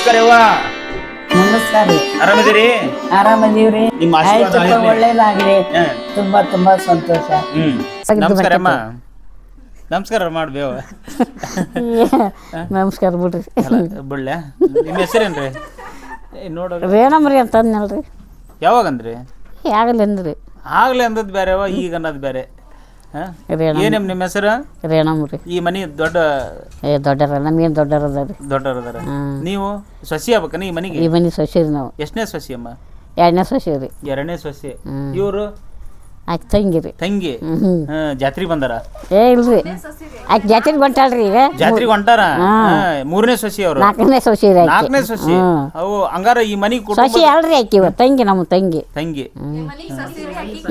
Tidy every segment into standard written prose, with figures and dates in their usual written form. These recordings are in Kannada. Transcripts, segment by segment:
ನಮಸ್ಕಾರ ಯವ್ವ. ನಮಸ್ಕಾರ ರೀ. ಆರಾಮಿದ್ದೀರಿ? ಆರಾಮದೀವ್ರಿ. ನಿಮ್ಮ ಆಶೀರ್ವಾದ ಆಯ್ತು, ಆಗಿರ್ಲಿ. ಒಳ್ಳೇದಾಗ್ಲಿ. ತುಂಬಾ ತುಂಬಾ ಸಂತೋಷ. ನಮಸ್ಕಾರ ಅಮ್ಮ. ನಮಸ್ಕಾರ ಮಾಡ್ಬೇವ. ನಮಸ್ಕಾರ ಬಿಡ್ರಿ. ಬಿಡ್ಲ್ಯಾ? ನಿಮ್ಮ ಹೆಸರೇನ್ರಿ? ನೋಡ್ರಿ ರೇಣಮ್ರಿ ಅಂತ ಅಂದ್ನಲ್ರಿ. ಯಾವಾಗಂದ್ರಿ? ಆಗಲಿಂದ್ರಿ. ಆಗ್ಲೇ ಅಂದದ್ ಬೇರೆ ಅವ, ಈಗ ಅನ್ನೋದು ಬೇರೆ. ಏನೇಮ್ ನಿಮ್ಮ ಹೆಸರು? ರೇಣಮ್ರಿ. ಈ ಮನಿ ದೊಡ್ಡ ದೊಡ್ಡರ ನಮ್ಗೇನು ದೊಡ್ಡರ ಅದಾರಿ. ದೊಡ್ಡವರದಾರ. ನೀವು ಸೊಸಿ ಆಗ್ಬೇಕನ ಈ ಮನಿಗೆ? ಈ ಮನೆ ಸೊಸೆರಿ ನಾವು. ಎಷ್ಟನೇ ಸೊಸಿ ಅಮ್ಮ? ಎರಡನೇ ಸೊಸೆ ರೀ. ಎರಡನೇ ಸೊಸಿ. ಇವರು ಆಕೆ ತಂಗಿ ರೀ. ತಂಗಿ. ಜಾತ್ರೆ ಬಂದಾರ? ಏ ಇಲ್ರಿ, ಆಕೆ ಜಾತ್ರೆಗೆ ಹೊಂಟಾಳ್ರಿ ಈಗ. ಜಾತ್ರೆಗೆ ಹೊಂಟಾರ? ಮೂರನೇ ಸೊಸಿ ಅವರು? ನಾಲ್ಕನೇ ಸೊಸೆ ರೀ. ನಾಲ್ಕನೇ ಸೊಸಿ. ಅವು ಹಂಗಾರ ಈ ಮನಿ ಸೊಸೆ ಅಲ್ರಿ ಆಕಿ ಇವ ತಂಗಿ, ನಮ್ಮ ತಂಗಿ. ತಂಗಿ.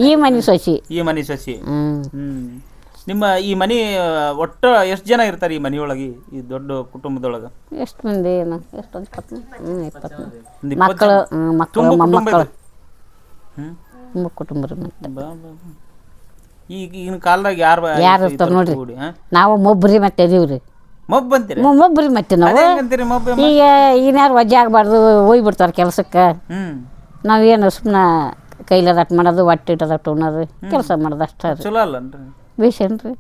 ಈ ಮನೆ ಸೊಸಿ. ಈ ಮನಿ ಸೊಸಿ. ನಿಮ್ಮ ಈ ಮನಿ ಒಟ್ಟು ಎಷ್ಟು ಜನ ಇರ್ತಾರೆ ಈ ಮನಿಯೊಳಗೆ, ಈ ದೊಡ್ಡ ಕುಟುಂಬದೊಳಗ? ಎಷ್ಟು ಮಂದಿ? ಎಷ್ಟು 20 ಮಕ್ಕಳು, ಮಕ್ಕಳು ಮೊಮ್ಮಕ್ಕಳು, ತುಂಬ ಕುಟುಂಬ ರೀ. ಮತ್ತೆ ಈಗಿನ ಕಾಲದಾಗ ಯಾರು ಇರ್ತಾರೆ ನೋಡ್ರಿ. ನಾವು ಮೊಬ್ರಿ ಮತ್ತೆ ಇದೀವ್ರಿ. ಮಬ್ಬ ಅಂತೀರಿ? ಮೊಬ್ರಿ ಮತ್ತೆ ನಾವು ಈಗ ಈಗಿನ್ಯಾರು ವಜ್ಜೆ ಆಗಬಾರ್ದು, ಹೋಗ್ಬಿಡ್ತಾರೆ ಕೆಲ್ಸಕ್ಕೆ. ನಾವೇನು ಸುಮ್ಮನೆ ಕೈಲದಾಟ್ ಮಾಡೋದು, ಹೊಟ್ಟೆ ಇಟ್ಟದಟ್ಟು ಉಣ್ಣೋದು, ಕೆಲಸ ಮಾಡೋದು ಅಷ್ಟೇ ರೀ. ಚಲೋ ಅಲ್ಲನ್ರಿ? ಬೇಷೇನ್ರಿ.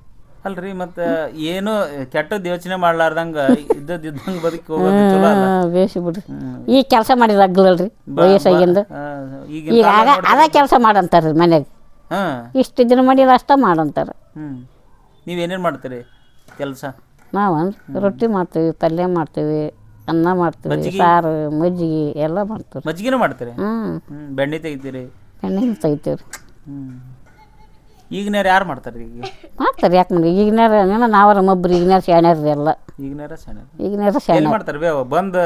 ಅಲ್ರಿ ಮತ್ತೆ ಏನು ಕೆಟ್ಟದ್ದು ಯೋಚನೆ ಮಾಡ್ಲಾರ್ದಂಗ ಇದ್ದಂಗೆ ಬದುಕಿ ಹೋಗೋದು ಚಲೋ ಅಲ್ಲ? ಬೇಸಿ ಬಿಡ್ರಿ. ಈಗ ಕೆಲಸ ಮಾಡಿದ ಅಗ್ಲಲ್ರಿ ವಯಸ್ಸಾಗಿಂದ. ಈಗ ಅದ ಕೆಲಸ ಮಾಡಂತಾರ್ರಿ ಮನ್ಯಾಗ. ಇಷ್ಟು ದಿನ ಮಾಡಿದ ಅಷ್ಟ ಮಾಡಂತಾರ. ನೀವೇನೇನು ಮಾಡ್ತೀರಿ ಕೆಲಸ? ನಾವು ರೊಟ್ಟಿ ಮಾಡ್ತೀವಿ, ಪಲ್ಯ ಮಾಡ್ತೀವಿ, ಅನ್ನ ಮಾಡ್ತೀವಿ, ಸಾರು, ಮಜ್ಜಿಗೆ ಎಲ್ಲ ಮಾಡ್ತೀವಿ. ಮಜ್ಜಿಗೆನೂ ಮಾಡ್ತೀರಿ? ಬೆಣ್ಣೆ ತೆಗಿತೀರಿ? ಎಣ್ಣೆ ತೆಗಿತೀವಿ. ಈಗಿನಾರು ಯಾರು ಮಾಡ್ತಾರೆ? ಈಗ ಮಾಡ್ತಾರೆ, ಯಾಕೆ ಮಾಡಿ ಈಗಿನಾರ ನಾವರ ಮೊಬ್ರು ಈಗಿನಾರ ಶಾಣ್ಯಾರ್ರಿ ಎಲ್ಲ. ಈಗಿನಾರ ಶಾಣ್ಯ ಮಾಡ್ತಾರೆ ಬೇ ಬಂದು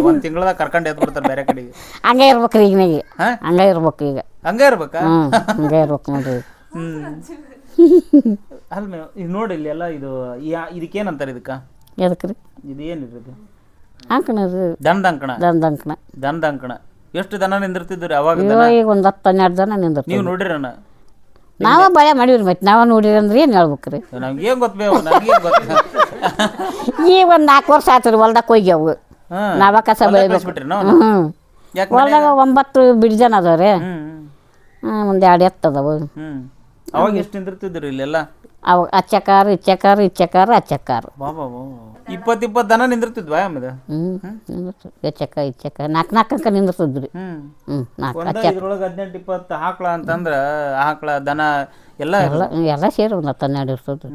ಒಂದು ತಿಂಗಳದಾಗ ಕರ್ಕೊಂಡು ಎದ್ದು ಬಿಡ್ತಾರೆ ಬೇರೆ ಕಡೆಗೆ. ಹಂಗೆ ಇರ್ಬೇಕ್ರಿ ಈಗಿನಾಗ. ಹಂಗೆ ಇರ್ಬೇಕು ಈಗ. ಹಂಗೆ ಇರ್ಬೇಕಾ? ಹಂಗೆ ಇರ್ಬೇಕು ನೋಡ್ರಿ. ಅಲ್ಲ ಮೇವ್ ಈಗ ನೋಡಿ ಇಲ್ಲಿ ಎಲ್ಲ ಇದು ಇದಕ್ಕೇನಂತಾರೆ? ಇದಕ್ಕೆ ಎದಕ್ಕೆ ರೀ? ಇದು ಏನಿರೋದು? ಅಂಕಣ ರೀ. ದನದಂಕಣ. ದನದಂಕಣ. ದನದಂಕಣ. ಎಷ್ಟು ದನ ನಿಂದಿರ್ತಿದ್ರಿ ಅವಾಗ? ಈಗ ಒಂದು 10-12 ಜನ ನಿಂದಿರ್ತೀವಿ. ನೀವು ನೋಡಿರಣ್ಣ? ನಾವ ಬಳೆ ಮಾಡಿವ್ರಿ. ಮತ್ತೆ ನಾವ ನೋಡಿರಿ ಅಂದ್ರೆ ಏನು ಹೇಳ್ಬೇಕ್ರಿ? ನಮ್ಗೆ ಏನು ಗೊತ್ತ ಬೇವು, ನಮ್ಗೆ ಗೊತ್ತ. ಈಗ ಒಂದು 4 ವರ್ಷ ಆಯ್ತು ರೀ ಹೊಲ್ದಕ್ಕೆ ಹೋಗಿ ಅವು. ನಾವ ಕಸ ಬೆಳಿಬೇಕು. ಹೊಲ್ದಾಗ 9 ಬಿಡ್ಜನ ಅದಾವ್ರಿ. ಒಂದು 2 ಎತ್ತು ಅದಾವು. ಅವಾಗ ಎಷ್ಟು ನಿಂದಿರ್ತಿದ್ರಿ ಇಲ್ಲೆಲ್ಲ? ಅವಾಗ ಅಚ್ಚಕಾರ ಇಚ್ಚಕಾರ ಅಚ್ಚಕಾರ. 20 ದನ ನಿಂದಿರ್ತಿದ್ವಾ? ಆಮೇಲೆ ಎಚ್ಚಕ್ಕ ಇಚ್ಚಕ್ಕ 4 ನಿಂದಿರ್ತಿದ್ರಿ. ಇದ್ರೊಳಗೆ 18-20 ಆಕಳ ಅಂತಂದ್ರ ಆಕಳ ದನ ಎಲ್ಲ ಎಲ್ಲ ಸೇರಿ ಒಂದು 10-12 ಇರ್ತದ್ರಿ.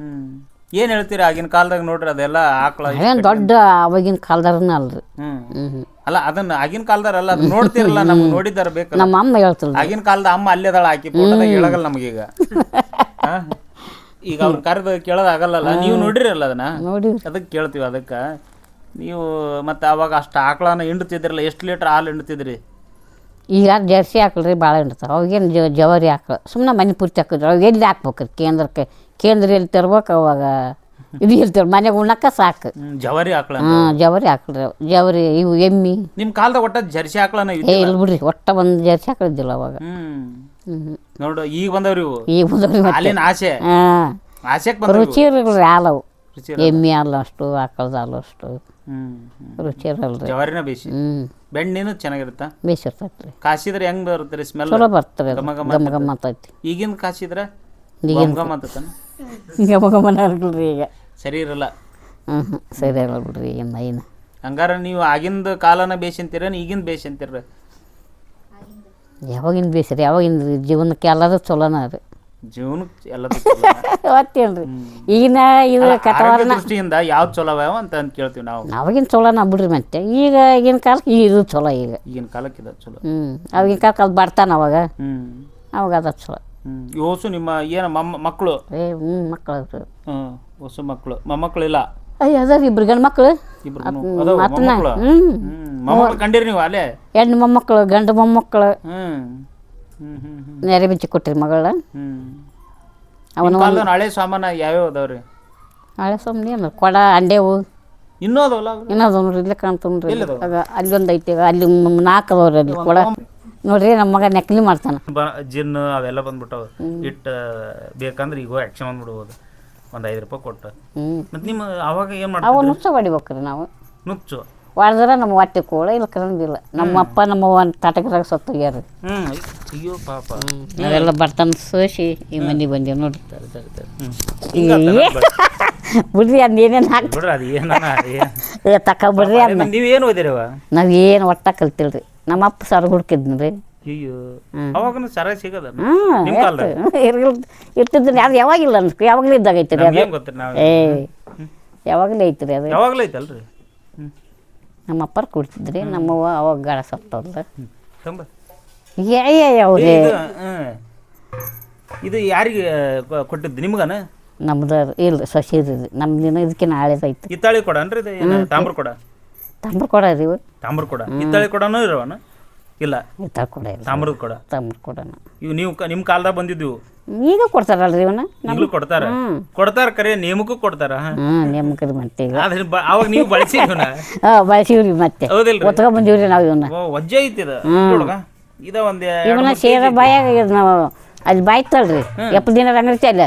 ಏನ್ ಹೇಳ್ತೀರಿ ಆಗಿನ ಕಾಲದಾಗ? ನೋಡ್ರಿ ಅದೆಲ್ಲ ಆಕಳ ಏನು ದೊಡ್ಡ ಅವಾಗಿನ ಕಾಲದಾರನ ಅಲ್ರಿ. ಅಲ್ಲ ಅದನ್ನ ಆಗಿನ ಕಾಲದಾರ ಅಲ್ಲ, ಅದನ್ನ ನೋಡ್ತಿರಲ್ಲ, ನಮ್ಗೆ ನೋಡಿದಾರ ಬೇಕು. ನಮ್ಮ ಅಮ್ಮ ಹೇಳ್ತಿಲ್ಲ. ಆಗಿನ ಕಾಲದ ಅಮ್ಮ ಅಲ್ಲೇದಾಳ, ಹಾಕಿ ಫೋಟೋದಾಗ ಹೇಳಗಲ್ಲ ನಮಗೀಗ. ಈಗ ಅವ್ರ ಕರೆದು ಕೇಳೋದಾಗಲ್ಲ. ನೀವು ನೋಡಿರಲ್ಲ ಅದನ್ನ? ನೋಡಿ ಅದಕ್ಕೆ ಕೇಳ್ತೀವಿ. ಅದಕ್ಕೆ ನೀವು ಮತ್ತೆ ಅವಾಗ ಅಷ್ಟು ಆಕಳನ ಹಿಂಡ್ತಿದ್ರಲ್ಲ, ಎಷ್ಟು ಲೀಟ್ರ್ ಹಾಲು ಹಿಂಡ್ತಿದ್ರಿ? ಈಗ ಜರ್ಸಿ ಹಾಕಲ್ರಿ ಭಾಳ ಹಿಂಡ್ತಾವೆ. ಅವಾಗೇನು ಜವಾರಿ ಹಾಕಲ್ಲ, ಸುಮ್ಮನೆ ಮನೆ ಪೂರ್ತಿ ಹಾಕಿದ್ರು. ಅವಾಗ ಎಲ್ಲಿ ಹಾಕ್ಬೇಕ್ರಿ? ಕೇಂದ್ರ ಎಲ್ಲಿ ತರ್ಬೇಕು? ಅವಾಗ ಇದು ಹೇಳ್ತಾರೆ ಮನೆಗೆ ಉಣ್ಣಕ್ಕ ಸಾಕು. ಜವಾರಿ ಆಕಳ? ಜವಾರಿ ಹಾಕಲ್ರಿ. ಜವಾರಿ ಇವು ಎಮ್ಮಿ. ನಿಮ್ಮ ಕಾಲದಾಗ ಒಟ್ಟ ಜರ್ಸಿ ಆಕಳನ ಇಲ್ಲ ಬಿಡ್ರಿ, ಒಟ್ಟ ಒಂದು ಜರ್ಸಿ ಹಾಕಲಿದ್ದಿಲ್ಲ ಅವಾಗ. ನೋಡು ಈಗ ಬಂದವ್ರಿ ಇವು. ಈಗ ಬಂದವ್ರಿ ಹಾಲಿನ ಆಸೆ. ಆಸೆಗೆ ರುಚಿ ಇರಲ್ರಿ ಹಾಲವು. ಎಮ್ಮಿ ಹಾಲು ಅಷ್ಟು, ಆಕಳದ ಹಾಲು ಅಷ್ಟು ರುಚಿ ಇರಲ್ರಿ. ಜವಾರಿನ ಬೇಸಿ. ಬೆಣ್ಣೆನೂ ಚೆನ್ನಾಗಿರುತ್ತಾ? ಬೇಸಿರ್ತೈತ್ರಿ. ಕಾಸಿದ್ರೆ ಹೆಂಗ್ ಬರುತ್ತೆ ರೀ ಸ್ಮೆಲ್? ಚಲೋ ಬರ್ತದೆ, ಗಮ ಗಮ ಅಂತೈತಿ. ಈಗಿನ ಕಾಸಿದ್ರೆ ಗಮ ಅಂತತಾನ? ಗಮನ ಇರಲ್ರಿ ಈಗ. ಸರಿ ಇರಲ್ಲ. ಸರಿ ಇರಲ್ಲ ಬಿಡ್ರಿ ಈಗಿನ ಐನ. ಹಂಗಾರ ನೀವು ಆಗಿಂದ ಕಾಲನ ಬೇಸಿ ಅಂತೀರ, ಈಗಿನ ಬೇಸಿ ಅಂತೀರ? ಯಾವಾಗಿಂದ ಬೇಸಿರಿ? ಯಾವಾಗಿಂದ ಜೀವನಕ್ಕೆ ಎಲ್ಲದೂ ಚಲೋನ ರೀ. ಜೀವನಕ್ಕೆ ಎಲ್ಲದೂ ಗೊತ್ತೇನ್ರಿ? ಈಗಿನ ಇದು ಕಥಾವರಣ ದೃಷ್ಟಿಯಿಂದ ಯಾವ್ದು ಚಲೋ ಅಂತ ಕೇಳ್ತೀವಿ ನಾವು. ಅವಾಗಿನ ಚಲೋನ ಬಿಡ್ರಿ. ಮತ್ತೆ ಈಗಿನ ಕಾಲಕ್ಕೆ ಇದು ಚಲೋ. ಈಗಿನ ಕಾಲಕ್ಕೆ ಇದು ಚಲೋ. ಅವಾಗಿನ ಕಾಲಕ್ಕೆ ಅದು ಬರ್ತಾನ ಅವಾಗ. ಅವಾಗ ಅದ ಚಲೋ. ಹೊಸು ನಿಮ್ಮ ಏನು ಮಕ್ಕಳು? ಮಕ್ಕಳು. ಹೊಸ ಮಕ್ಕಳು ಮೊಮ್ಮಕ್ಕಳಿಲ್ಲ? ಅಯ್ಯ ಅದಾರ 2 ಗಂಡು ಮಕ್ಕಳು. ಮೊಮ್ಮಕ್ಕಳು ಕಂಡಿರಿ ನೀವು ಅಲ್ಲೇ? 2 ಮೊಮ್ಮಕ್ಕಳು, ಗಂಡು ಮೊಮ್ಮಕ್ಕಳು. ನೆರೆ ಬಿಚ್ಚಿ ಕೊಟ್ಟಿರಿ ಮಗಳ. ಅವನು ಹಳೆ ಸಾಮಾನು ಯಾವ್ಯಾವ ಅದಾವ್ರಿ? ಹಳೆ ಸಾಮಾನು ಏನು? ಕೊಡ, ಅಂಡೆವು ಇನ್ನೂ ಅದಾವಲ್ಲ? ಇನ್ನದು ನೋಡ್ರಿ, ಇಲ್ಲೇ ಕಾಣ್ತಾವ್ರಿ. ಅಲ್ಲಿ ಒಂದು ಐತಿ, ಅಲ್ಲಿ 4 ಅದಾವ್ರಿ. ಅಲ್ಲಿ ಕೊಡ ನೋಡ್ರಿ. ನಮ್ಮ ಮಗ ನಕಲಿ ಮಾಡ್ತಾನ. ಜಿನ್ನು ಅವೆಲ್ಲ ಬಂದ್ಬಿಟ್ಟವ. ಇಟ್ಟು ಬೇಕಂದ್ರೆ ಈಗ ಆ್ಯಕ್ಷನ್ ಬಂದ್ಬಿಡ್ಬೋದು. ಒಂದು 5 ರೂಪಾಯಿ ಕೊಟ್ಟು. ಮತ್ತು ನಿಮ್ಮ ಅವಾಗ ಏನು ಮಾಡ್ತೀವಿ? ಅವು ನುಚ್ಚು ಹೊಡಿಬೇಕ್ರಿ ನಾವು. ನುಚ್ಚು ಹೊಡೆದ್ರೆ ನಮ್ಮ ಹೊಟ್ಟೆ ಕೋಳ ಇಲ್ಲ ಕರಂದಿಲ್ಲ ನಮ್ಮ ಅಪ್ಪ ನಮ್ಮವ್ವ ತಾಟಕರಾಗ ಸತ್ತೋಗ್ಯಾರ ಅಯ್ಯೋ ಪಾಪ ನಾವೆಲ್ಲ ಬರ್ತಾನ ಸೋಸಿ ಈ ಮಂದಿ ಬಂದೀವಿ ನೋಡಿ ಬಿಡ್ರಿ ಅದ್ ಏನೇನು ಹಾಕಿ ಬಿಡ್ರಿ ಅದು ಏನ ತಕೊಬಿಡ್ರಿ ಅನ್ನ ನೀವೇನು ಓದಿರವ ನಾವೇನು ಒಟ್ಟ ಕಲ್ತಿಲ್ರಿ ನಮ್ಮ ಅಪ್ಪ ಸರ್ ಹುಡ್ಕಿದ್ನ್ರಿ ಅಯ್ಯೋ ಅವಾಗನು ಸರ ಸಿಗದ ಇರ್ತಿದ್ರಿ ಅದು ಯಾವಾಗಿಲ್ಲ ಅನ್ಸ್ಕು ಯಾವಾಗಲೂ ಇದ್ದಾಗ ಐತ್ರಿ ಅದು ಗೊತ್ತಿರಿ ನಾವು ಏ ಯಾವಾಗಲೂ ಐತ್ರಿ ಅದು ಯಾವಾಗಲೂ ಐತಲ್ರಿ ನಮ್ಮ ಅಪ್ಪರು ಕೊಡ್ತಿದ್ರಿ ನಮ್ಮವ್ವ ಅವಾಗ ಗಾಳ ಸತ್ತೋದ್ಲ ತಂಬ ಅವ್ರಿ ಇದು ಯಾರಿಗೆ ಕೊಟ್ಟಿದ್ದು ನಿಮ್ಗನ ನಮ್ದು ಇಲ್ಲ ಸೊಸೆದು ನಮ್ದಿನ ಇದಕ್ಕೆ ನಾಳೆದೈತಿ ಹಿತ್ತಾಳಿ ಕೊಡ ಅನ್ರಿ ಇದು ತಾಮ್ರ ಕೊಡ ತಾಮ್ರ ಕೊಡ ರೀ ತಾಮ್ರ ಕೊಡ ಹಿತ್ತಾಳಿ ಕೊಡನೂ ಇರವನ ಇಲ್ಲ ಹಿತ್ತಾಳಿ ಕೊಡ ಇಲ್ಲ ತಾಮ್ರದ ಕೊಡ ತಾಮ್ರ ಕೊಡನ ಇವು ನೀವು ನಿಮ್ಮ ಕಾಲದಾಗ ಬಂದಿದ್ವು ಈಗ ಕೊಡ್ತಾರಲ್ರಿ ಇವನ್ನ ಈಗಲೂ ಕೊಡ್ತಾರ ಕರೆ ನೇಮಕ್ಕೂ ಕೊಡ್ತಾರ ನೇಮಕದ ಮತ್ತೆ ಈಗ ಅವಾಗ ನೀವು ಬಳಸಿದ್ವನ ಬಳಸಿವ್ರಿ ಮತ್ತೆ ಹೌದಿಲ್ರಿ ಒತ್ಕೊಂಡ್ ಬಂದೀವ್ರಿ ನಾವು ಇವನ್ನ ವಜ್ಜೆ ಐತಿ ಇದ ಒಂದ್ ಇವನ್ನ ಸೇರ ಬಾಯಾಗ ನಾವು ಅಲ್ಲಿ ಬಾಯ್ತಲ್ರಿ ಎಪ್ಪ ದಿನ ರಂಗೈತಿ ಅಲ್ಲ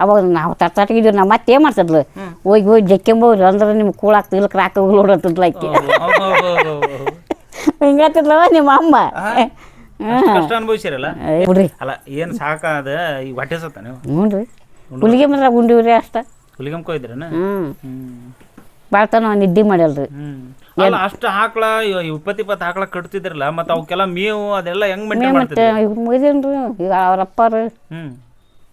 ಅವಾಗ ನಾವು ತಟ್ಟಾಟಿಗಿದ್ವಿ ನಾವು ಮತ್ತೆ ಏನ್ ಮಾಡ್ತದ್ಲು ಹೋಗಿ ಜಕ್ಕೆಂಬೋರಿ ಅಂದ್ರೆ ನಿಮ್ಗೆ ಕೂಳಾಗ್ತದೆ ಇಲ್ಲಕ್ರ ಹಾಕ ಓಡಾಡ್ತದ್ಲ ಆಕಿ ಹಿಂಗಾತಿದ್ಲವ ನಿಮ್ಮ ಅಮ್ಮ ಕಷ್ಟ ಅನುಭವಿಸಿರಲ್ಲ ಬಿಡ್ರಿ ಅಲ್ಲ ಏನ್ ಸಾಕಾದ ಈ ಹೊಟ್ಟೆ ಸತ್ತ ನೀವು ಹ್ಞೂ ಹುಲಿಗೆ ಮಾತ್ರ ಉಂಡಿವ್ರಿ ಅಷ್ಟ ಹುಲಿಗಮ್ಕೊ ಇದ್ರನ ಬಾಳ್ತಾನ ನಿದ್ದೆ ಮಾಡಲ್ರಿ ಅಲ್ಲ ಅಷ್ಟು ಹಾಕ್ಳ 20 ಹಾಕ್ಳ ಕಟ್ತಿದ್ರಲ್ಲ ಮತ್ತೆ ಅವಕ್ಕೆಲ್ಲ ಮೇವು ಅದೆಲ್ಲ ಹೆಂಗ್ ಮೇಂಟೈನ್ ಮತ್ತೆ ಇವ್ರು ಮುಗಿದೇನ್ರಿ ಈಗ ಅವ್ರ ಅಪ್ಪಾರು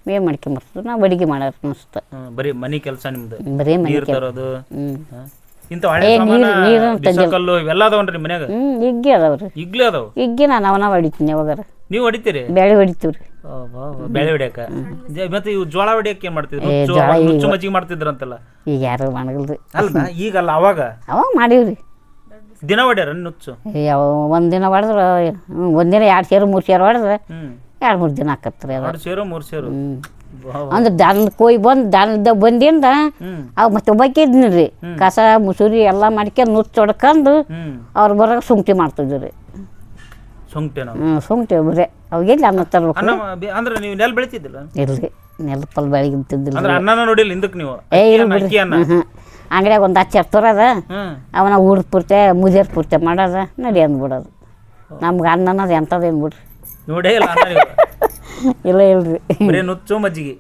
ಮೇವು ಮಾಡ್ಕೊಂಬರ್ತದ ನಾವು ಅಡಿಗೆ ಮಾಡಾರ ಅನಿಸ್ತ ಬರೀ ಮನಿ ಕೆಲಸ ನಿಮ್ದು ಬರೀ ಮನೆ ನೀರ್ ತರೋದು ಇಂತ ಹಳೆ ಕಲ್ಲು ಇವೆಲ್ಲ ಅದಾವನ್ರಿ ಮನ್ಯಾಗ ಇಗ್ಗಿ ಅದಾವ್ರಿ ಈಗ್ಲೇ ಅದಾವ ಇಗ್ಗಿ ನಾನು ಹೊಡಿತೀನಿ ಯಾವಾಗಾರ ನೀವು ಹೊಡಿತೀರಿ ಬೇಳೆ ಹೊಡಿತೀವ್ರಿ ಬೆಳೆ ಹೊಡ್ಯಾಕ ಮತ್ತೆ ಇವು ಜೋಳ ಹೊಡ್ಯಾಕ ಏನ್ ಮಾಡ್ತಿದ್ರು ನುಚ್ಚು ಮಜ್ಜಿಗೆ ಮಾಡ್ತಿದ್ರಂತಲ್ಲ ಈಗ ಯಾರು ಮಾಡಲ್ರಿ ಅಲ್ಲ ಈಗಲ್ಲ ಅವಾಗ ಮಾಡೀವ್ರಿ ದಿನ ಹೊಡ್ಯಾರ ನುಚ್ಚು ಯಾವ ಒಂದಿನ ಹೊಡೆದ್ರೆ ಒಂದಿನ 2 ಸೇರು 3 ಸೇರು ಹೊಡೆದ್ರೆ 2-3 ದಿನ ಆಕತ್ರಿ ಅದು 2 ಸೇರು 3 ಸೇರು ಅಂದ್ರೆ ದಾನದ ಕೊಯ್ ಬಂದು ದಾನದ ಬಂದಿಂದ ಅವ್ ಮತ್ತೆ ಒಬ್ಬಾಕಿದ್ನಿರಿ ಕಸ ಮುಸುರಿ ಎಲ್ಲ ಮಾಡ್ಕೊಂಡು ನುಚ್ಚು ಹೊಡ್ಕೊಂಡು ಅವ್ರು ಬರಾಗ ಸುಂಟಿ ಮಾಡ್ತಿದ್ರಿ ಸುಂಟಿ ಬರೇ ಅವಾಗೆಲ್ಲಿ ಅನ್ನ ತರ್ಬೇಕು ಅಂದ್ರೆ ನೀವು ನೆಲ ಬೆಳಿತಿದ್ದಿಲ್ಲ ಇಲ್ರಿ ನೆಲ ಪಲ್ ಬೆಳಗಿಂತಿದ್ದಿಲ್ಲ ಅಂದ್ರೆ ಅನ್ನನ ನೋಡಿಲ್ಲ ಹಿಂದಕ್ಕೆ ನೀವು ಅಂಗಡಿಯಾಗ ಒಂದು ಹಚ್ಚ ತರದ ಅವನ ಊಡ್ ಪೂರ್ತಿ ಮುದಿಯರ್ ಪೂರ್ತಿ ಮಾಡೋದ ನಡಿ ಅಂದ್ಬಿಡೋದು ನಮ್ಗೆ ಅನ್ನನದು ಎಂಥದ್ದೇನು ಬಿಡ್ರಿ ನೋಡೇ ಇಲ್ಲ ಇಲ್ಲ ಇಲ್ರಿ ಬರೀ ನುಚ್ಚು ಮಜ್ಜಿಗೆ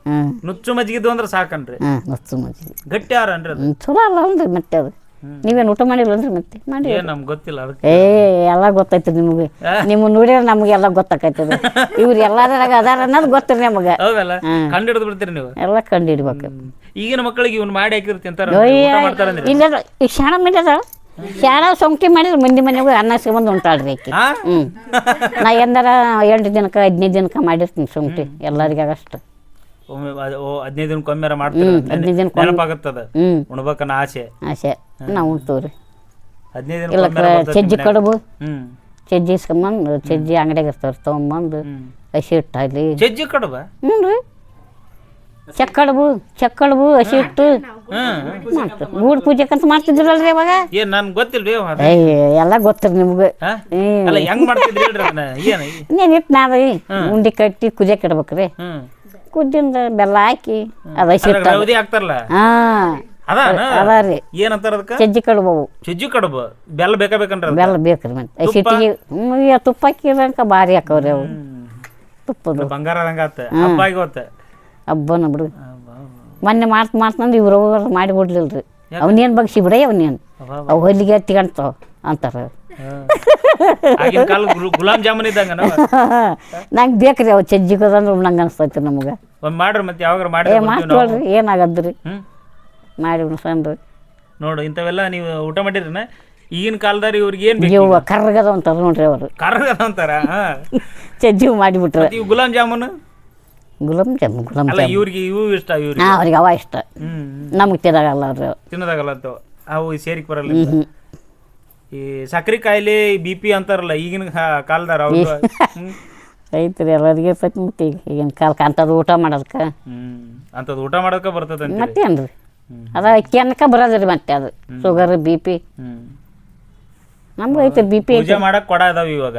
ನುಚ್ಚು ಮಜ್ಜಿಗೆ ಅಂದ್ರೆ ಸಾಕನ್ರಿ ನುಚ್ಚು ಮಜ್ಜಿಗೆ ಗಟ್ಟಿ ಯಾರ ಅನ್ರಿ ಅದು ಚಲೋ ಅಲ್ಲ ಅನ್ರಿ ಮತ್ತೆ ಅದು ನೀವೇನು ಊಟ ಮಾಡಿಲ್ಲನ್ರಿ ಮತ್ತೆ ಮಾಡಿ ನಮ್ಗೆ ಗೊತ್ತಿಲ್ಲ ಅದಕ್ಕೆ ಎಲ್ಲ ಗೊತ್ತೈತಿ ನಿಮಗೆ ನಿಮ್ಮ ನೋಡಿದ್ರೆ ನಮ್ಗೆ ಎಲ್ಲ ಗೊತ್ತಾಕೈತದ ಇವ್ರು ಎಲ್ಲಾದ್ರಾಗ ಅದಾರ ಅನ್ನೋದು ಗೊತ್ತಿರಿ ನಮಗೆ ಹೌದಲ್ಲ ಕಂಡು ಹಿಡಿದು ಬಿಡ್ತೀರಿ ನೀವು ಎಲ್ಲ ಕಂಡು ಹಿಡ್ಬೇಕು ಈಗಿನ ಮಕ್ಕಳಿಗೆ ಇವ್ನು ಮಾಡಿ ಹಾಕಿರ್ತಿ ಅಂತಾರ ಇಲ್ಲ ಈಗ ಶಾಣ ಮೇಲೆ ಶಾಣ ಸೊಂಕಿ ಮಾಡಿದ್ರೆ ಮಂದಿ ಮನೆಗೆ ಅನ್ನ ಸಿಗೊಂಡು ಉಂಟಾಳ್ರಿ ಆಕಿ ನಾ ಎಂದಾರ 8 ದಿನಕ್ಕೆ 15 ದಿನಕ್ಕೆ ಮಾಡಿರ್ತೀನಿ ಸೊಂಕಿ ಎಲ್ಲರಿಗೆ ಅಷ್ಟು 15 ದಿನಕ್ಕೊಮ್ಮೆ ಮಾಡ್ತೀವಿ 15 ದಿನಕ್ಕೆ ನೆನಪಾಗುತ್ತದ ಉಣ್ಬೇಕನ್ನ ಆಸೆ ನಾವು ಉಣ್ತೀವ್ರಿ 15 ಇಲ್ಲ ಸಜ್ಜಿ ಕಡುಬು ಸಜ್ಜಿ ಇಸ್ಕೊಂಬಂದು ಸಜ್ಜಿ ಅಂಗಡಿಯಾಗ ಇರ್ತಾವ್ರಿ ತೊಗೊಂಬಂದು ಹಸಿ ಹಿಟ್ಟು ಅಲ್ಲಿ ಸಜ್ಜಿ ಕಡುಬ ಹ್ಞೂ ರೀ ಚಕ್ಕಡುಬು ಹಸಿ ಹಿಟ್ಟು ಮಾಡ್ತಾರೆ ಗೂಡ್ ಪೂಜೆಕಂತ ಮಾಡ್ತಿದ್ರಲ್ರಿ ಅವಾಗ ಏನ್ ನನ್ಗೆ ಗೊತ್ತಿಲ್ರಿ ಎಲ್ಲ ಗೊತ್ತಿರಿ ನಿಮ್ಗೆ ಹೆಂಗ್ ಮಾಡ್ತಿದ್ರಿ ಹೇಳ್ರಿ ಇನ್ನೇನು ಹಿಟ್ಟು ನಾದ್ರಿ ಉಂಡಿ ಕಟ್ಟಿ ಕುದಿಯಕ್ಕೆ ಇಡ್ಬೇಕ್ರಿ ಕುದ್ದಿಂದ ಬೆಲ್ಲ ಹಾಕಿ ಅದು ಹಸಿ ಹಿಟ್ಟು ಹಾಕ್ತಾರಲ್ಲ ಅದ ರೀ ಏನಂತಾರ ಅದಕ್ಕೆ ಸಜ್ಜಿ ಕಡುಬು ಸಜ್ಜಿ ಕಡುಬು ಬೆಲ್ಲ ಬೇಕಂದ್ರ ಬೆಲ್ಲ ಬೇಕ್ರಿ ಮತ್ತೆ ಹಸಿ ಹಿಟ್ಟಿಗೆ ತುಪ್ಪ ಹಾಕಿರಂಕ ಭಾರಿ ಹಾಕವ್ರಿ ಅವು ತುಪ್ಪದ ಬಂಗಾರ ಹಬ್ಬ ಹಬ್ಬನ ಬಿಡು ಮೊನ್ನೆ ಮಾಡ್ತಂದು ಇವ್ರು ಮಾಡಿ ಬಿಡ್ಲಿಲ್ರಿ ಅವನೇನು ಬಗ್ಸಿ ಬಿಡ ಅವನೇನು ಅವು ಹೊಲಿಗೆ ತಿಗಂತಾವ ಅಂತಾರ ಗುಲಾಬ್ ಜಾಮೂನ್ ಇದ್ದಂಗ ನಂಗೆ ಬೇಕ್ರಿ ಅವು ಚಜ್ಜಿಗೋದಂದ್ರೆ ನಂಗೆ ಅನಿಸ್ತೈತಿ ನಮ್ಗೆ ಮಾಡ್ರಿ ಮತ್ತೆ ಯಾವಾಗ ಮಾಡ್ತೀವಲ್ರಿ ಏನಾಗದ್ರಿ ಮಾಡಿ ಉಣ್ಸನ್ರಿ ನೋಡು ಇಂಥವೆಲ್ಲ ನೀವು ಊಟ ಮಾಡಿರಿನ ಈಗಿನ ಕಾಲದಾರ ಇವ್ರಿಗೆ ಏನ್ ಇವ ಕರ್ಗದ ಅಂತಾರ ನೋಡ್ರಿ ಅವರು ಕರ್ಗದ ಅಂತಾರ ಚಜ್ಜಿ ಮಾಡಿಬಿಟ್ರೆ ಗುಲಾಬ್ ಜಾಮೂನ್ ಅಲ್ಲ ಇವ್ರಿಗೆ ಇವು ಇಷ್ಟ ಅವ್ರಿಗೆ ಅವ ಇಷ್ಟ ನಮಗೆ ತಿನ್ನೋದಾಗಲ್ಲ ಅವ್ರು ತಿನ್ನೋದಾಗಲ್ಲ ಅಂತ ಅವು ಸೇರಿಕ್ ಬರಲ್ಲ ಈ ಸಕ್ರೆ ಕಾಯಿಲೆ BP ಅಂತಾರಲ್ಲ ಈಗಿನ ಕಾಲದಾರ ಅವ್ರು ಐತ್ರಿ ಎಲ್ಲರಿಗೆ ಇರ್ತೈತಿ ಮತ್ತೆ ಈಗಿನ ಕಾಲಕ್ಕೆ ಅಂಥದ್ದು ಊಟ ಮಾಡೋದಕ್ಕೆ ಅಂಥದ್ದು ಊಟ ಮಾಡೋದಕ್ಕೆ ಬರ್ತದೆ ಮತ್ತೇನ್ರಿ ಅದ ಅಕ್ಕಿ ಅನ್ನಕ್ಕೆ ಬರೋದ್ರಿ ಮತ್ತೆ ಅದು ಶುಗರ್ BP ನಮ್ಗೆ ಐತೆ BP ಪೂಜೆ ಮಾಡಕ್ ಕೊಡ ಅದಾವ ಇವಾಗ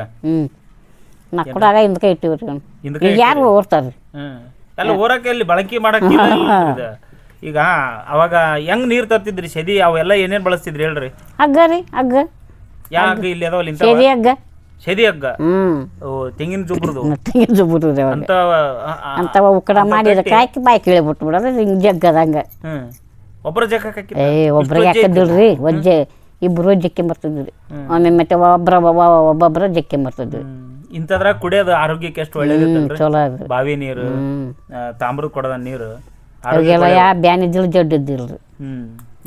ನಾ ಕೊಡಾಗ ಹಿಂದಕ್ಕೆ ಇಟ್ಟಿವ್ರಿ ಯಾರು ಓಡ್ತಾರ್ರಿ ಎಲ್ಲ ಊರಕ್ಕೆ ಇಲ್ಲಿ ಬಳಕೆ ಮಾಡಕ್ ಈಗ ಅವಾಗ ಹೆಂಗ್ ನೀರ್ ತರ್ತಿದ್ರಿ ಸೆದಿ ಅವೆಲ್ಲ ಏನೇನ್ ಬಳಸ್ತಿದ್ರಿ ಹೇಳ್ರಿ? ಹಗ್ಗ ರೀ, ಹಗ್ಗ. ಯಾ ಹಗ್ಗ ಇಲ್ಲಿ ಅದಾವಲ್ಲ ಇಂತ ಸೆದಿ ಹಗ್ಗ. ಸೆದಿ ಹಗ್ಗ. ಓ ತೆಂಗಿನ ಜುಬ್ರದು ತೆಂಗಿನ ಜುಬ್ರು ರೀ ಅವಾಗ. ಅಂತವ ಉಕ್ಕಡ ಮಾಡಿ ಅದಕ್ಕೆ ಹಾಕಿ ಬಾಯಿ ಕೇಳಿ ಬಿಟ್ಬಿಡೋದು ಹಿಂಗೆ ಜಗ್ಗದಂಗ. ಒಬ್ಬರ ಜಗ್ಗ ಹಾಕಿ ಒಬ್ರಿಗೆ ಹಾಕಿದ್ರಿ ಒಜ್ಜೆ, ಇಬ್ರು ಜಕ್ಕೊಂಬರ್ತಿದ್ವಿ. ಒಮ್ಮೆ ಮತ್ತೆ ಒಬ್ಬೊಬ್ಬರ ಜಕ್ಕೊಂಬರ್ತಿದ್ವಿ. ಇಂಥದ್ರಾಗ ಕುಡಿಯೋದು ಆರೋಗ್ಯಕ್ಕೆ ಎಷ್ಟು ಒಳ್ಳೇದಿರ್ತಲ್ರಿ. ಚಲೋ ಅದು. ಬಾವಿ ನೀರು, ತಾಮ್ರದ ಕೊಡದ ನೀರು, ಅವಾಗೆಲ್ಲ ಬ್ಯಾನಿ ಇದ್ದಿಲ್ಲ, ಜಡ್ಡು ಇದ್ದಿಲ್ರಿ.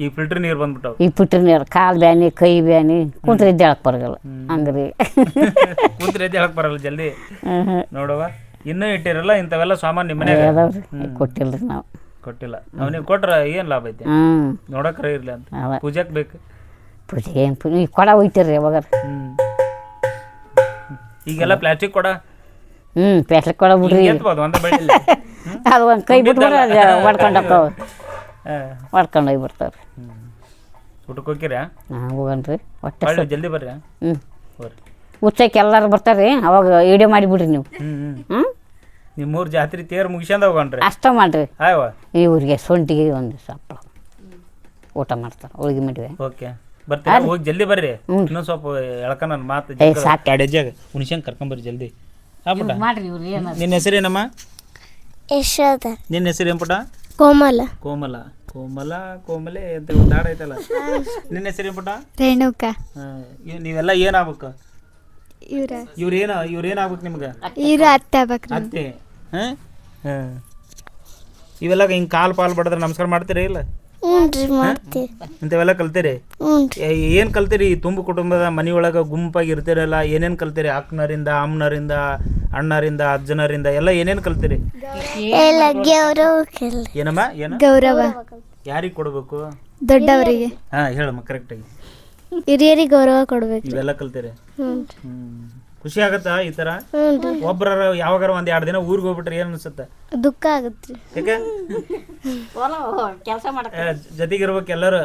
ಈ ಫಿಲ್ಟರ್ ನೀರು ಬಂದ್ಬಿಟ್ಟವು. ಈ ಫಿಲ್ಟರ್ ನೀರು ಕಾಲು ಬ್ಯಾನಿ, ಕೈ ಬ್ಯಾನಿ, ಕುಂತ್ರೆ ಎದ್ದೇಳಕ್ ಬರಗಲ್ಲ ಹಂಗ್ರಿ. ಕುಂತ್ರೆ ಎದ್ದೇಳಕ್ ಬರಲ್ಲ ಜಲ್ದಿ. ನೋಡವ ಇನ್ನೂ ಇಟ್ಟಿರಲ್ಲ ಇಂಥವೆಲ್ಲ ಸಾಮಾನು ನಿಮ್ಮ ಮನೆಯಾಗ ಅದಾವ್ರಿ. ಕೊಟ್ಟಿಲ್ರಿ ನಾವು. ಕೊಟ್ಟಿಲ್ಲ. ಅವನಿಗೆ ಕೊಟ್ರ ಏನ್ ಲಾಭ ಐತೆ? ನೋಡಕ್ರ ಇರ್ಲಿ ಅಂತ ಪೂಜೆಕ್ ಬೇಕು. ಪೂಜೆಗೆ ಏನು ಪೂಜೆ ಕೊಡ ಒಯ್ತಿರ್ರಿ ಯಾವಾಗ. ಈಗೆಲ್ಲ ಪ್ಲಾಸ್ಟಿಕ್ ಕೊಡ. ಪ್ಲಾಸ್ಟಿಕ್ ಕೊಡ ಬಿಡ್ರಿ. ಒಂದ ಬೆಳಿಲ್ಲ ಅದು ಒಂದು ಕೈ ಬಿಟ್ಬಿಡ್ರೆ ಅದು ಹೊಡ್ಕೊಂಡು ಹೋಗ್ತಾವ, ಹೊಡ್ಕೊಂಡು ಹೋಗ್ಬಿಡ್ತಾವ್ರಿ. ಊಟಕ್ಕೆ ಹೋಗಿರಾ? ಹೋಗನ್ರಿ. ಹೊಟ್ಟೆ ಜಲ್ದಿ ಬರ್ರಿ. ಉಚ್ಚಕ್ಕೆ ಎಲ್ಲರೂ ಬರ್ತಾರ್ರಿ, ಅವಾಗ ವಿಡಿಯೋ ಮಾಡಿಬಿಡ್ರಿ ನೀವು. ನಿಮ್ಮೂರ್ ಜಾತ್ರೆ ತೇರು ಮುಗಿಸ್ಕೊಂಡ ಹೋಗನ್ರಿ. ಅಷ್ಟ ಮಾಡ್ರಿ. ಇವ್ರಿಗೆ ಸೊಂಟಿಗೆ ಒಂದು ಸಪ್ಪಳ ಊಟ ಮಾಡ್ತಾರೆ, ಹೋಳಿಗೆ ಮಾಡಿವೆ. ಓಕೆ ಬರ್ತೀರಾ? ಹೋಗಿ ಜಲ್ದಿ ಬರ್ರಿ. ಇನ್ನೊಂದು ಸ್ವಲ್ಪ ಎಳ್ಕ ನನ್ನ ಮಾತು ಸಾಕಾಡ್ಯಾಗ ಹುಣ್ಸಂಗ್ ಕರ್ಕೊಂಬರ್ರಿ ಜಲ್ದಿ. ಮಾಡ್ರಿ ಇವ್ರು ಏನು. ನಿನ್ನ ಹೆಸರೇನಮ್ಮ? ಯಶೋಧ. ನಿನ್ನ ಹೆಸರು ಏನ್ ಪುಟ? ಕೋಮಲ. ಕೋಮಲ. ಕೋಮಲ ಕೋಮಲೆ ಅಂತ ಒಂದು ಹಾಡು ಐತಲ್ಲ. ನಿನ್ನ ಹೆಸರು ಏನ್ ಪುಟ? ರೇಣುಕಾ. ನೀವೆಲ್ಲ ಏನಾಗ್ಬೇಕು? ಇವ್ರೇನಾಗ್ಬೇಕು ನಿಮ್ಗೆ? ಅತ್ತೆ ಆಗ್ಬೇಕು. ಅತ್ತೆ. ಇವೆಲ್ಲ ಹಿಂಗೆ ಕಾಲು ಪಾಲು ಬಡದ್ರೆ ನಮಸ್ಕಾರ ಮಾಡ್ತೀರಿ ಇಲ್ಲ? ಇಂಥವೆಲ್ಲ ಕಲ್ತೀರಿ? ಏನ್ ಕಲ್ತೀರಿ? ತುಂಬು ಕುಟುಂಬದ ಮನೆಯೊಳಗ ಗುಂಪಾಗಿ ಇರ್ತೀರಲ್ಲ, ಏನೇನ್ ಕಲ್ತೀರಿ? ಅಕ್ಕನರಿಂದ, ಅಮ್ಮನರಿಂದ, ಅಣ್ಣರಿಂದ, ಅಜ್ಜನರಿಂದ ಎಲ್ಲ ಏನೇನ್ ಕಲ್ತೀರಿ? ಏನಮ್ಮ? ಏನ ಗೌರವ ಯಾರಿಗೆ ಕೊಡ್ಬೇಕು? ದೊಡ್ಡವರಿಗೆ. ಹೇಳಮ್ಮ ಕರೆಕ್ಟ್ ಆಗಿ. ಹಿರಿಯರಿಗೆ ಗೌರವ ಕೊಡ್ಬೇಕು. ಇವೆಲ್ಲ ಕಲ್ತೀರಿ? ಖುಷಿ ಆಗತ್ತಾ ಈ ತರ? ಒಬ್ಬರ ಯಾವಾಗಾರ ಒಂದ್ 2 ದಿನ ಊರಿಗೆ ಹೋಗ್ಬಿಟ್ರೆ ಏನ್ ಅನ್ಸುತ್ತೆ? ದುಃಖ ಆಗುತ್ತೆ. ಯಾಕೆ? ಜೊತೆಗಿರ್ಬೇಕು ಎಲ್ಲರೂ.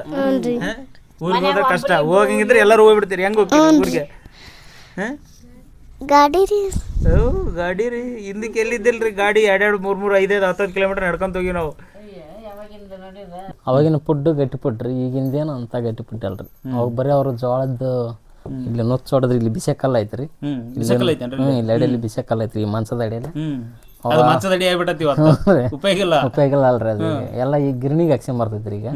ಊರಿಗೆ ಹೋದ್ರೆ ಕಷ್ಟ. ಹೋಗಂಗಿದ್ರೆ ಎಲ್ಲರೂ ಹೋಗ್ಬಿಡ್ತೀರಿ. ಹೆಂಗ್ ಹೋಗ್ತೀರಿ ಊರಿಗೆ? ಗಾಡಿ ರೀ. ಗಾಡಿ ರೀ. ಹಿಂದಕ್ಕೆ ಎಲ್ಲಿದ್ದಿಲ್ರಿ ಗಾಡಿ? 2 3 5 10 ಕಿಲೋಮೀಟರ್ ನಡ್ಕೊಂತ ಹೋಗಿ ನಾವು. ಅವಾಗಿನ ಫುಡ್ ಗಟ್ಟಿ ಪುಟ್ರಿ, ಈಗಿಂದೇನು ಅಂತ ಗಟ್ಟಿ ಪುಟ್ಟಲ್ರಿ. ಅವಾಗ ಬರೀ ಅವ್ರ ಜೋಳದ್ದು ಇಲ್ಲಿ ನುಚ್ಚ ಹೊಡೆದ್ರಿ. ಇಲ್ಲಿ ಬಿಸಿ ಕಲ್ಲ ಐತ್ರಿ. ಇಲ್ಲಿ ಅಡಿಯಲ್ಲಿ ಬಿಸಿ ಕಲ್ಲ ಐತ್ರಿ, ಈ ಮಂಚದ ಅಡಿಯಲ್ಲಿ. ಉಪಯೋಗಿಲ್ಲ ಅಲ್ರಿ ಅದು. ಎಲ್ಲ ಈ ಗಿರಣಿಗೆ ಹಾಕ್ಸ್ಕೊಂಬರ್ತೈತ್ರಿ ಈಗ.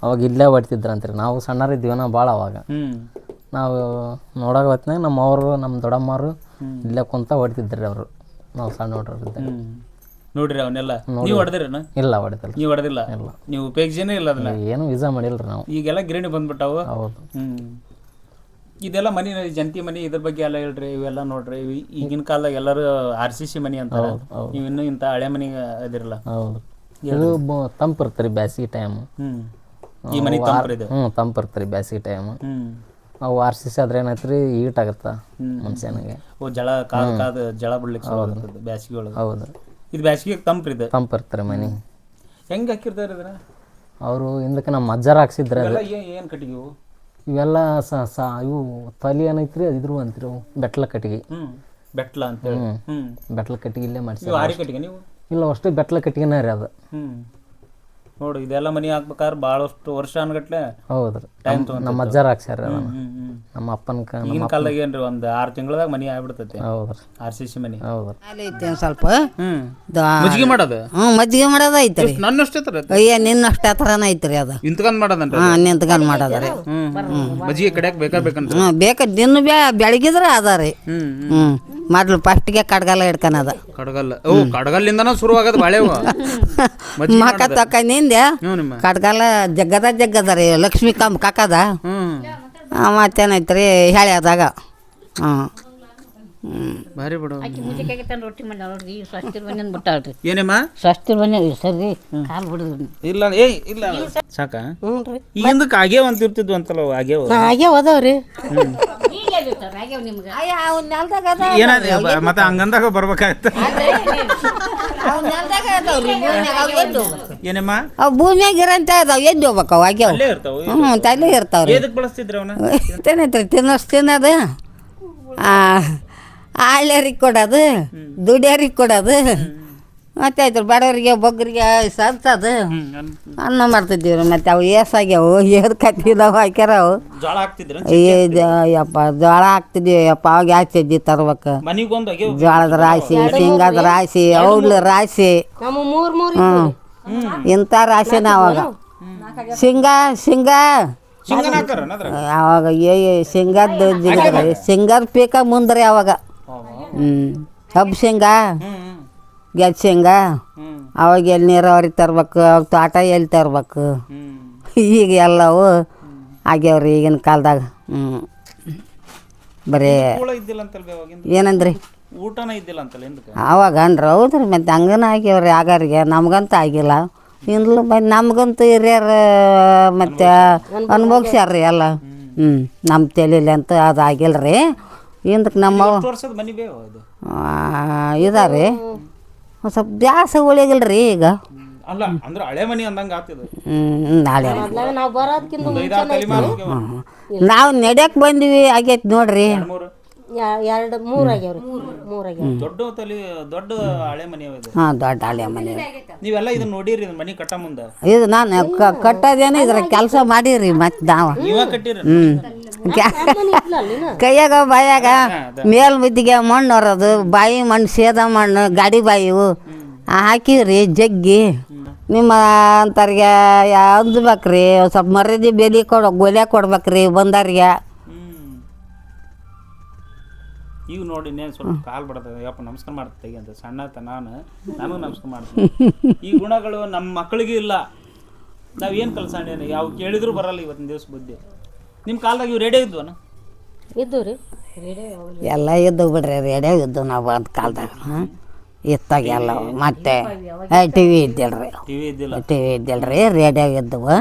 ಅವಾಗ ಇಲ್ಲೇ ಹೊಡ್ತಿದ್ರಂತ್ರಿ. ನಾವು ಸಣ್ಣರಿದ್ದೀವನ ಭಾಳ ಅವಾಗ. ನಾವು ನೋಡೋಕೆ ಹೊತ್ನಾಗ ನಮ್ಮವರು, ನಮ್ಮ ದೊಡ್ಡಮ್ಮವರು ಇಲ್ಲೇ ಕುಂತ ಹೊಡ್ತಿದ್ರಿ ಅವರು. ನಾವು ಸಣ್ಣ ಹೊಡ್ರಿದ್ದೆ ನೋಡ್ರಿ ಅವನ್ನೆಲ್ಲ. ನೀವು ಹೊಡೆದ್ರೇನ? ಇಲ್ಲ, ಹೊಡೆದಿಲ್ಲ. ನೀವು ಹೊಡೆದಿಲ್ಲ? ನೀವು ಉಪಯೋಗಿಸೇನೇ ಇಲ್ಲ ಅದನ್ನ? ಏನು ಯೂಸ ಮಾಡಿಲ್ರಿ ನಾವು. ಈಗೆಲ್ಲ ಗಿರಣಿ ಬಂದ್ಬಿಟ್ಟಾವು. ಹೌದು. ಇದೆಲ್ಲ ಮನಿ, ಜಂತಿ ಮನಿ, ಇದ್ರ ಬಗ್ಗೆ ಎಲ್ಲ ಹೇಳ್ರಿ. ಇವೆಲ್ಲ ನೋಡ್ರಿ, ಈಗಿನ ಕಾಲದಾಗ ಎಲ್ಲರೂ RCC ಮನಿ ಅಂತಾರ. ನೀವು ಇನ್ನೂ ಇಂಥ ಹಳೆ ಮನಿ ಅದಿರಲ್ಲ. ಹೌದು. ಇದು ತಂಪು ಇರ್ತಾರೆ ಬ್ಯಾಸಿಗೆ ಟೈಮ್. ಈ ಮನಿ ತಂಪ್ರಿದೆ. ತಂಪು ಇರ್ತಾರೆ ಬ್ಯಾಸಿಗೆ ಟೈಮ್. ಅವು RCC ಆದ್ರೆ ಏನಾಯ್ತ್ರಿ, ಹೀಟ್ ಆಗತ್ತ ಮನುಷ್ಯನಿಗೆ. ಜಳ ಕಾದ ಜಳ ಬಿಡ್ಲಿಕ್ಕೆ ಬ್ಯಾಸಿಗೆ ಒಳಗೆ. ಹೌದು. ಇದು ಬ್ಯಾಸಿಗೆ ತಂಪ್ರಿದೆ. ತಂಪು ಇರ್ತಾರೆ ಮನಿ. ಹೆಂಗೆ ಹಾಕಿರ್ತಾರೆ ಇದನ್ನ? ಅವರು ಹಿಂದಕ್ಕೆ ನಮ್ಮ ಅಜ್ಜಾರ ಹಾಕ್ಸಿದ್ರೆ. ಏನು ಕಟ್ಟಿಗೆ ಇವೆಲ್ಲ ಇವು ತಲೆ ಏನೈತ್ರಿ, ಇದ್ರು ಅಂತೀರಿ ಅವು ಬೆಟ್ಲ ಕಟ್ಟಿಗೆ. ಬೆಟ್ಲ ಅಂತೇಳಿ. ಬೆಟ್ಲ ಕಟ್ಟಿಗೆ ಇಲ್ಲೇ ಮಾಡಿಸಿ. ಆರಿ ಕಟ್ಟಿಗೆ ನೀವು? ಇಲ್ಲ, ಅಷ್ಟೇ ಬೆಟ್ಲ ಕಟ್ಟಿಗೆನೇ ರೀ ಅದು. ನೋಡು, ಇದೆಲ್ಲ ಮನಿ ಹಾಕ್ಬೇಕಾದ್ರೆ ಭಾಳಷ್ಟು ವರ್ಷ ಅನ್ಗಟ್ಲೆ. ಹೌದ್ರಿ. ನಮ್ಮ ಅಜ್ಜಾರ ಹಾಕ್ಸ್ಯಾರ. ನಮ್ಮ ಅಪ್ಪನ ಈಗಿನ ಕಾಲದಾಗ ಏನ್ರಿ ಒಂದು 6 ತಿಂಗಳದಾಗ ಮನಿ ಆಗ್ಬಿಡ್ತೈತಿ. ಹೌದ್ರಿ. RCC ಮನಿ. ಹೌದ್ರಿ. ಸ್ವಲ್ಪ ಮಜ್ಜಿಗೆ ಮಾಡೋದು. ಮಜ್ಜಿಗೆ ಮಾಡೋದ ಐತ್ರಿ. ನನ್ನಷ್ಟೇ ತರ? ಅಯ್ಯ, ನಿನ್ನಷ್ಟ ಥರನ ಐತ್ರಿ ಅದು. ಇಂತ್ಕೊಂಡ್ ಮಾಡೋದಂತ? ನಿಂತ್ಕೊಂಡ್ ಮಾಡೋದ್ರಿ. ಮಜ್ಜಿಗೆ ಕಡ್ಯಾಕ ಬೇಕಾ? ಬೇಕ. ದಿನ ಬೆಳಗಿದ್ರ ಅದ ರೀ. ಮೊದ್ಲು ಫಸ್ಟ್ಗೆ ಕಡ್ಗಲ್ಲ ಹಿಡ್ಕನದ. ಕಡ್ಗಲ್ಲ? ಕಡ್ಗಲ್ಲಿಂದನ ಶುರು ಆಗದ ಬಾಳೆವು. ಮಕ್ಕ ತಕ್ಕನಿಂದ ಕಡ್ಗಲ್ಲ ಜಗ್ಗದ ರೀ. ಲಕ್ಷ್ಮೀ ಕಾಕದ. ಮತ್ತೇನೈತ್ರಿ ಹೇಳ್ಯಾದಾಗ. ಭಾರಿ ಬಿಡು. ರೊಟ್ಟಿ ಮಾಡಿ ನೋಡ್ರಿ, ಸ್ವಸ್ತಿರ್ ಬನ್ನಿ ಬಿಟ್ಟಾಳ್ರಿ. ಏನೇಮ್ಮ? ಸ್ವಸ್ತಿರ್ ಬನ್ನಿ ಸರಿ ಕಾಲು ಬಿಡುದ್ರಿ. ಇಲ್ಲ ಇಲ್ಲ ಸಾಕ. ಹಿಂದಕ್ಕೆ ಆಗ್ಯಾವ ಅಂತಿರ್ತಿದ್ವು ಅಂತಲ್ಲ, ಆಗ್ಯಾವ? ಆಗ್ಯಾವ ಅದಾವ್ರಿ. ಮತ್ತೆ ಹಂಗಂದಾಗ ಬರ್ಬೇಕಾಗತ್ತ. ಏನಮ್ಮ? ಅವು ಭೂಮಿಯಾಗ ಇರಂತ ಅದಾವ, ಎದ್ದು ಹೋಗ್ಬೇಕು. ಅವು ಆಗ್ಯಾವ. ತಲೆ ಇರ್ತಾವ್ರಿ. ಎದಕ್ಕೆ ಬಳಸ್ತಿದ್ರು ಅವನ್ನ? ಏನೈತ್ರಿ, ತಿನ್ನೋದು ಆಳ್ಯರಿಗೆ ಕೊಡೋದು, ದುಡಿಯೋರಿಗೆ ಕೊಡೋದು, ಮತ್ತೆ ಆಯ್ತು ಬಡವರಿಗೆ ಬೊಗ್ಗರಿಗೆ ಸರ್ತದು ಅನ್ನ ಮಾಡ್ತಿದ್ದೀವಿ ರೀ ಮತ್ತು ಅವು ಏಸಾಗ್ಯಾವು ಏದು ಕತ್ತಿದಾವು ಹಾಕ್ಯಾರ ಅವು ಜೋಳ ಹಾಕ್ತಿದ್ರ ಯಪ್ಪ ಜೋಳ ಹಾಕ್ತಿದ್ವಿ ಯಪ್ಪ ಅವಾಗ ಹಾಕ್ತಿದ್ವಿ ತರ್ಬೇಕು ಮನಿಗೊಂದು ಜೋಳದ ರಾಶಿ ಶೇಂಗಾದ ರಾಶಿ ಔಡ್ಲ ರಾಶಿ ಇಂಥ ರಾಶಿನ ಅವಾಗ ಶೇಂಗಾ ಶಿಂಗನ ಹಾಕ್ತಾರನ ಅದ್ರಾಗ? ಅವಾಗ ಶೇಂಗಾದ ಶೇಂಗಾದ ಪೀಕ ಮುಂದ್ರಿ ಅವಾಗ ಕಬ್ಬು ಶೇಂಗಾ ಗೆದ್ದ ಶೇಂಗಾ ಅವಾಗ ಎಲ್ಲಿ ನೀರಾವರಿ ತರ್ಬೇಕು ಅವಾಗ ತೋಟ ಎಲ್ಲಿ ತರ್ಬೇಕು ಈಗ ಎಲ್ಲವೂ ಆಗ್ಯಾವ್ರಿ ಈಗಿನ ಕಾಲದಾಗ ಬರೀ ಕೂಳ ಇದ್ದಿಲ್ಲ ಅಂತಲ್ವೇ ಅವಾಗಿಂದ? ಏನಂದ್ರಿ ಊಟನ ಇದ್ದಿಲ್ಲ ಅಂತಲ್ಲ ಹಿಂದಕ್ಕೆ? ಅವಾಗ ಅನ್ರಿ ಹೌದ್ರಿ ಮತ್ತು ಹಂಗನ ಆಗ್ಯಾವ್ರಿ ಆಗಾರಿಗೆ ನಮ್ಗಂತೂ ಆಗಿಲ್ಲ ಇನ್ಲು ನಮ್ಗಂತೂ ಹಿರಿಯರು ಮತ್ತು ಅನ್ಭೋಗ್ಸ್ಯಾರ್ರಿ ಎಲ್ಲ ನಮ್ಮ ತಲೆಯಲ್ಲಿ ಅಂತೂ ಅದು ಆಗಿಲ್ಲ ರೀ ಹಿಂದಕ್ಕೆ ನಮ್ಮ ಎಷ್ಟು ವರ್ಷದ ಮನಿ ಬೇವ ಇದು? ಇದಾರೆ ಒಂದು ಸ್ವಲ್ಪ ಬ್ಯಾಸ ಉಳಿಗಿಲ್ಲ ರೀ ಈಗ ಅಲ್ಲ ಅಂದ್ರೆ ಹಳೆ ಮನಿ ಅಂದಂಗ ಆಗ್ತದೆ. ನಾಳೆ ಒಂದು 5-6 ತಲೆಮಾರು ಹೋಗ್ಯಾವ. ನಾವು ನಡ್ಯಕ್ಕೆ ಬಂದೀವಿ ಆಗೈತೆ ನೋಡ್ರಿ 2-3 ದೊಡ್ಡ ಹಳೆ ಮನಿ ಅವ ಇದು. ಹಾಂ ದೊಡ್ಡ ಹಳೆ ಮನೆ ನೀವೆಲ್ಲ ಇದನ್ನ ನೋಡಿರಿ ಇದನ್ನ ಮನಿ ಕಟ್ಟ ಮುಂದ? ಇದು ನಾನು ಕಟ್ಟೋದೇನು ಇದ್ರ ಕೆಲಸ ಮಾಡೀರಿ ಮತ್ತು ನಾವು ನೀವ ಕಟ್ಟಿರಿ? ಕೈಯಾಗ ಬಾಯಾಗ ಮೇಲ್ ಮುದ್ದಿಗೆ ಮಣ್ಣು ಹೊರೋದು ಬಾಯಿ ಮಣ್ಣು ಸೇದ ಮಣ್ಣು ಗಾಡಿ ಬಾಯಿವು ಹಾಕಿವ್ರಿ ಜಗ್ಗಿ ನಿಮ್ಮ ಅಂತವ್ರಿಗೆ ಅಂದ್ಬೇಕ್ರಿ ಸ್ವಲ್ಪ ಮರ್ಯಾದೆ ಬೆಲೆ ಗೊಲೆ ಕೊಡ್ಬೇಕ್ರಿ ಬಂದವ್ರಿಗೆ. ಈಗ ನೋಡಿ ನೇನು ಸ್ವಲ್ಪ ಕಾಲು ಬರ್ತದೆ ಯಪ್ಪ ನಮಸ್ಕಾರ ಮಾಡ್ತೀವಿ ಅಂತ ಸಣ್ಣತ ನಾನು ನಮಸ್ಕಾರ ಮಾಡ್ತೀನಿ. ಈ ಗುಣಗಳು ನಮ್ಮ ಮಕ್ಕಳಿಗೆ ಇಲ್ಲ. ನಾವೇನು ಕಲ್ಸಂಡೇನೆ ಯಾವ ಕೇಳಿದ್ರು ಬರಲ್ಲ ಇವತ್ತಿನ ದಿವಸ ಬುದ್ಧಿ. ನಿಮ್ಮ ಕಾಲದಾಗ ಇವು ರೇಡಿಯೋ ಇದ್ವನ? ಇದ್ದು ರೀ ಎಲ್ಲ ಇದ್ದು ಬಿಡ್ರಿ ರೇಡಿಯೋ ಇದ್ದು ನಾವು ಅದು ಕಾಲದಾಗ ಇತ್ತಾಗ ಎಲ್ಲ ಮತ್ತೆ ಟಿ ವಿ ಇದ್ದಿಲ್ರಿ ರೇಡಿಯೋ ಇದ್ದವು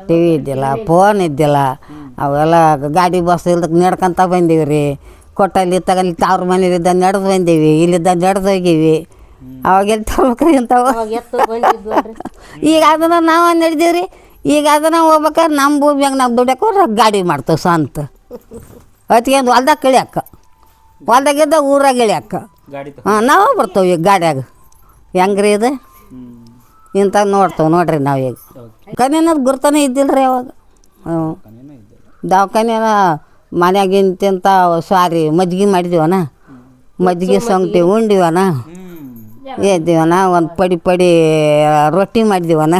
ಟಿ ವಿ ಇದ್ದಿಲ್ಲ ಫೋನ್ ಇದ್ದಿಲ್ಲ ಅವೆಲ್ಲ ಗಾಡಿ ಬಸ್ ಇಲ್ದಕ್ಕೆ ನಡ್ಕೊಂತ ಬಂದೀವಿ ರೀ ಕೊಟ್ಟಲ್ಲಿ ತಗಲ್ಲಿ ಅವ್ರ ಮನೇಲಿದ್ದ ನಡೆದು ಬಂದೀವಿ ಇಲ್ಲಿದ್ದ ನಡೆದು ಹೋಗೀವಿ ಅವಾಗ ಎಲ್ಲಿ ತಗೋಬೇಕ್ರಿ ಇಂಥವು ಈಗ ಅದನ್ನು ನಾವು ನಡೆದೀವಿ ರೀ ಈಗ ಅದನ್ನು ಹೋಗ್ಬೇಕಾದ್ರೆ ನಮ್ಮ ಭೂಮಿಯಾಗ ನಾವು ದುಡ್ಯಕ್ಕೆ ಹೋದ್ರೆ ಗಾಡಿ ಮಾಡ್ತೇವೆ ಸ್ವಂತ ಹೊತ್ತಿಗೆ ಒಂದು ಹೊಲ್ದಾಗ ಕಳಿಯಕ್ಕ ಹೊಲ್ದಾಗಿದ್ದ ಊರಾಗ ಇಳಿಯಕ್ಕ ಹಾಂ ನಾವು ಬರ್ತೇವೆ ಈಗ ಗಾಡಿಯಾಗ ಹೆಂಗ್ರಿ ಇದು ಇಂಥ ನೋಡ್ತೇವೆ ನೋಡ್ರಿ ನಾವೀಗ ಕನ್ಯನದು ಗುರ್ತನೇ ಇದ್ದಿಲ್ಲ ರೀ ಅವಾಗ ದವಾಖಾನೆನ ಮನ್ಯಾಗಿಂತ ಸಾರಿ ಮಜ್ಜಿಗೆ ಮಾಡಿದೀವನ ಮಜ್ಜಿಗೆ ಸಂಗಟಿ ಉಂಡಿವನ ಎದ್ದೀವನ ಒಂದು ಪಡಿ ರೊಟ್ಟಿ ಮಾಡಿದೀವನ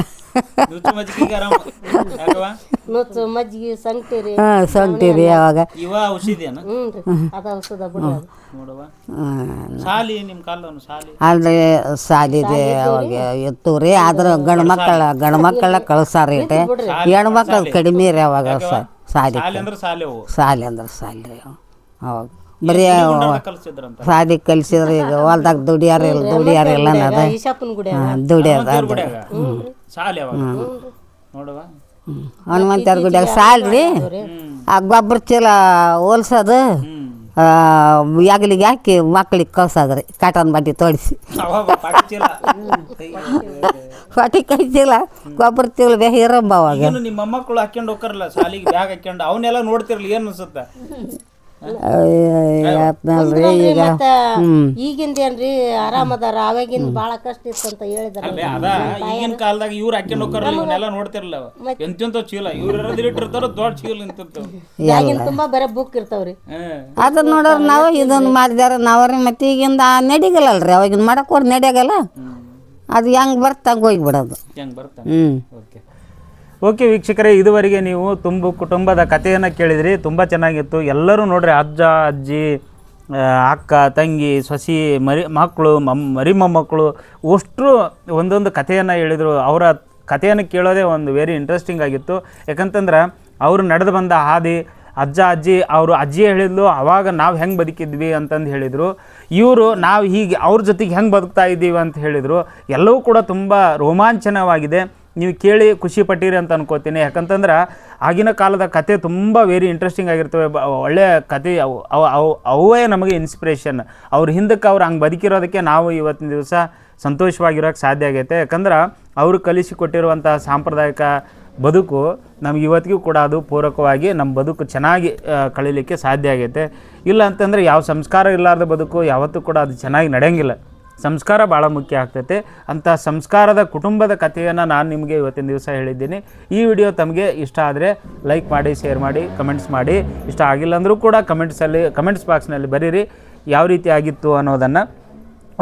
ಮಜ್ಜಿಗೆ ಸಂಗಟಿ ರೀ ಹಾಂ ಸಂಗಟಿ ರೀ ಅವಾಗ ಅಲ್ರಿ ಸಾಲಿದೆ ಅವಾಗ ಇತ್ತು ರೀ ಆದ್ರೆ ಗಂಡು ಮಕ್ಕಳ ಕಳ್ಸಾರ ಇಟ್ಟೆ ಹೆಣ್ಮಕ್ಳು ಕಡಿಮೆ ರೀ ಅವಾಗ ಸಾಲಿ ಅಂದ್ರೆ ಸಾಲಿ ರೀ ಅವಾಗ ಬರೀ ಸಾಲಿ ಕಲಿಸಿದ್ರೆ ಈಗ ಹೊಲ್ದಾಗ ದುಡಿಯಾರಿಲ್ಲ ಅನ್ನೋದು ದುಡಿಯೋದ ಹನುಮಂತರ ಗುಡಿಯಾಗ ಸಾಲ್ರಿ ಆ ಗೊಬ್ಬರ ಚೀಲ ಹೋಲ್ಸೋದು ಯಾಗಲಿಗೆ ಹಾಕಿ ಮಕ್ಳಿಗೆ ಕಳ್ಸೋದ್ರಿ ಕಾಟನ್ ಬಟ್ಟೆ ತೋಡಿಸಿ ಹೊಟ್ಟೆ ಕೈಚಿಲ್ಲ ಗೊಬ್ಬರ ಚೀಲ ಬೇಗ ಇರಮ್ಮ ಅವಾಗ ನಿಮ್ಮ ಮಕ್ಕಳು ಹಾಕ್ಯಂಡು ಹೋಗ್ತಾರಲ್ಲ ಸಾಲಿಗೆ ಬ್ಯಾಗ್ ಹಾಕ್ಯಂಡು ಅವನ್ನೆಲ್ಲ ನೋಡ್ತಿರ್ಲಿ ಏನು ಅನ್ಸುತ್ತೆ? ಈಗ ಈಗಿಂದೇನ್ರಿ ಆರಾಮದಾರ ಅವಾಗಿಂದ ಬಾಳ ಕಷ್ಟ ಇತ್ತು ಅಂತ ಹೇಳಿದಾರೆ. ಅದ ಈಗಿನ ಕಾಲದಾಗ ಇವ್ರು ಹಾಕ್ಯಂಡು ಹೋಗ್ತಾರಲ್ಲ ಇವನ್ನೆಲ್ಲ ನೋಡ್ತಿರ್ಲ ಎಂತೆಂತ ಚೀಲ ಇವ್ರ ಇಟ್ಟಿರ್ತಾರ ದೊಡ್ಡ ಚೀಲ ನಿಂತಿರ್ತಾವ ತುಂಬಾ ಬರೀ ಬುಕ್ ಇರ್ತಾವ್ರಿ. ಅದನ್ನ ನೋಡೋರು ನಾವು ಇದನ್ನ ಮಾಡಿದಾರ ನಾವ್ರಿ ಮತ್ತೆ ಈಗಿಂದ ನಡಿಗಲ್ಲಲ್ರಿ ಅವಾಗಿನ ಮಾಡಕ್ ಹೋಗಿ ನಡಿಯಾಗಲ್ಲ ಅದು ಹೆಂಗ್ ಬರ್ತಂಗ ಹೋಗ್ಬಿಡೋದು ಓಕೆ ವೀಕ್ಷಕರೇ, ಇದುವರೆಗೆ ನೀವು ಕುಟುಂಬದ ಕಥೆಯನ್ನು ಕೇಳಿದ್ರಿ. ತುಂಬ ಚೆನ್ನಾಗಿತ್ತು. ಎಲ್ಲರೂ ನೋಡ್ರಿ ಅಜ್ಜ ಅಜ್ಜಿ ಅಕ್ಕ ತಂಗಿ ಸೊಸಿ ಮಕ್ಕಳು ಮರಿ ಮೊಮ್ಮಕ್ಕಳು ಅಷ್ಟರು ಒಂದೊಂದು ಕಥೆಯನ್ನು ಹೇಳಿದರು. ಅವರ ಕಥೆಯನ್ನು ಕೇಳೋದೇ ಒಂದು ವೆರಿ ಇಂಟ್ರೆಸ್ಟಿಂಗ್ ಆಗಿತ್ತು. ಯಾಕಂತಂದ್ರೆ ಅವರು ನಡೆದು ಬಂದ ಹಾದಿ ಅಜ್ಜ ಅಜ್ಜಿ ಅವರು ಅಜ್ಜಿ ಹೇಳಿದ್ಲು ಅವಾಗ ನಾವು ಹೆಂಗೆ ಬದುಕಿದ್ವಿ ಅಂತಂದು ಹೇಳಿದರು. ಇವರು ನಾವು ಹೀಗೆ ಅವ್ರ ಜೊತೆಗೆ ಹೆಂಗೆ ಬದುಕ್ತಾ ಇದ್ದೀವಿ ಅಂತ ಹೇಳಿದರು. ಎಲ್ಲವೂ ಕೂಡ ತುಂಬ ರೋಮಾಂಚನವಾಗಿದೆ. ನೀವು ಕೇಳಿ ಖುಷಿ ಪಟ್ಟಿರಿ ಅಂತ ಅನ್ಕೋತೀನಿ. ಯಾಕಂತಂದ್ರೆ ಆಗಿನ ಕಾಲದ ಕತೆ ತುಂಬ ವೆರಿ ಇಂಟ್ರೆಸ್ಟಿಂಗ್ ಆಗಿರ್ತವೆ. ಒಳ್ಳೆಯ ಕತೆ ಅವೇ ನಮಗೆ ಇನ್ಸ್ಪಿರೇಷನ್. ಅವ್ರ ಹಿಂದಕ್ಕೆ ಅವ್ರು ಹಂಗೆ ಬದುಕಿರೋದಕ್ಕೆ ನಾವು ಇವತ್ತಿನ ದಿವಸ ಸಂತೋಷವಾಗಿರೋಕ್ಕೆ ಸಾಧ್ಯ ಆಗೈತೆ. ಯಾಕಂದ್ರೆ ಅವರು ಕಲಿಸಿಕೊಟ್ಟಿರುವಂಥ ಸಾಂಪ್ರದಾಯಿಕ ಬದುಕು ನಮ್ಗೆ ಇವತ್ತಿಗೂ ಕೂಡ ಅದು ಪೂರಕವಾಗಿ ನಮ್ಮ ಬದುಕು ಚೆನ್ನಾಗಿ ಕಳೀಲಿಕ್ಕೆ ಸಾಧ್ಯ ಆಗೈತೆ. ಇಲ್ಲ ಅಂತಂದರೆ ಯಾವ ಸಂಸ್ಕಾರ ಇಲ್ಲಾರ್ದ ಬದುಕು ಯಾವತ್ತೂ ಕೂಡ ಅದು ಚೆನ್ನಾಗಿ ನಡೆಯಂಗಿಲ್ಲ. ಸಂಸ್ಕಾರ ಭಾಳ ಮುಖ್ಯ ಆಗ್ತೈತೆ. ಅಂಥ ಸಂಸ್ಕಾರದ ಕುಟುಂಬದ ಕಥೆಯನ್ನು ನಾನು ನಿಮಗೆ ಇವತ್ತಿನ ದಿವಸ ಹೇಳಿದ್ದೀನಿ. ಈ ವಿಡಿಯೋ ತಮಗೆ ಇಷ್ಟ ಆದರೆ ಲೈಕ್ ಮಾಡಿ, ಶೇರ್ ಮಾಡಿ, ಕಮೆಂಟ್ಸ್ ಮಾಡಿ. ಇಷ್ಟ ಆಗಿಲ್ಲ ಅಂದರೂ ಕೂಡ ಕಮೆಂಟ್ಸ್ ಬಾಕ್ಸ್ನಲ್ಲಿ ಬರೀರಿ ಯಾವ ರೀತಿ ಆಗಿತ್ತು ಅನ್ನೋದನ್ನು.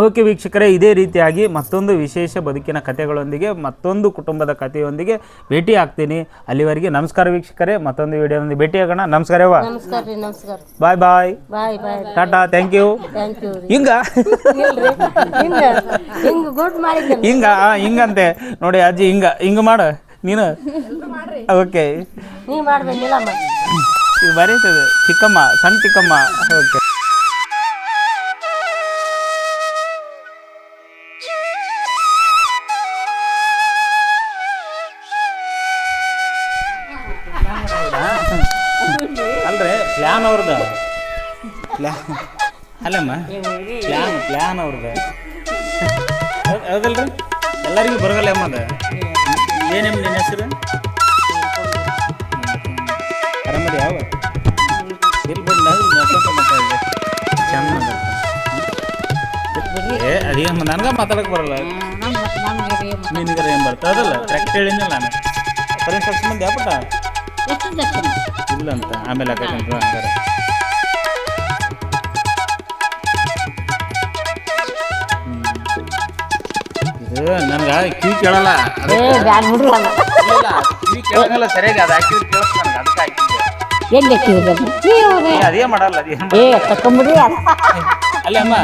ಓಕೆ ವೀಕ್ಷಕರೇ, ಇದೇ ರೀತಿಯಾಗಿ ಮತ್ತೊಂದು ವಿಶೇಷ ಬದುಕಿನ ಕಥೆಗಳೊಂದಿಗೆ, ಮತ್ತೊಂದು ಕುಟುಂಬದ ಕಥೆಯೊಂದಿಗೆ ಭೇಟಿ ಆಗ್ತೀನಿ. ಅಲ್ಲಿವರೆಗೆ ನಮಸ್ಕಾರ ವೀಕ್ಷಕರೇ, ಮತ್ತೊಂದು ವಿಡಿಯೋದೊಂದಿಗೆ ಭೇಟಿಯಾಗೋಣ. ನಮಸ್ಕಾರವ್ವ. ನಮಸ್ಕಾರ. Bye bye. Bye bye. Tata, thank you. ಹಿಂಗ ಹಿಂಗಂತೆ ನೋಡಿ ಅಜ್ಜಿ, ಹಿಂಗ ಮಾಡು ನೀನು. ಓಕೆ, ಇದು ಬರೀತದೆ ಚಿಕ್ಕಮ್ಮ, ಸಣ್ಣ ಚಿಕ್ಕಮ್ಮ. ಓಕೆ. ಅಲ್ರಿ ಪ್ಲ್ಯಾನ್ ಅವ್ರದ್ದು, ಅಲ್ಲಮ್ಮ ಪ್ಲ್ಯಾನ್ ಅವ್ರದ್ದು ಹೌದಲ್ರಿ? ಎಲ್ಲರಿಗೂ ಬರೋಲ್ಲ ಅಮ್ಮದ. ಏನೇನು ನಿನ್ನ ಹೆಸರು? ಆರಾಮದ ಯಾವ ಇಲ್ಲಿ ಬಿಡ್ಲ ಮಾತಾಡಿದೆ ಚಂದ ಅದೇಮ್ಮ ನನಗೆ ಮಾತಾಡಕ್ಕೆ ಬರಲ್ಲ. ನಿನಗರ ಏನು ಬರ್ತಾ ಅದಲ್ಲ ಕರೆಕ್ಟ್ ಹೇಳಿದ್ನಲ್ಲ ನಾನು. ಪರೀಕ್ಷೆ ಮಂದಿ ಯಾಪಟ್ಟ ಇಲ್ಲ ಅಂತ ಆಮೇಲೆ ಹಾಕಂತ ಹಂಗಾರೆ. ಇದು ನನಗೆ ಕಿವಿ ಕೇಳಲ್ಲ, ಕಿವಿ ಕೇಳಂಗಲ್ಲ ಸರಿಯಾಗಿ. ಅದು ಹಾಕಿದ್ರೆ ಕೇಳಿಸ್ ನನಗೆ, ಅದಕ್ಕೆ ಹಾಕಿದ್ದೆ. ಅದೇ ಮಾಡಲ್ಲ, ಅದೇ ತಕೊಂಬಿಡ್ರಿ ಅಲ್ಲೇ ಅಮ್ಮ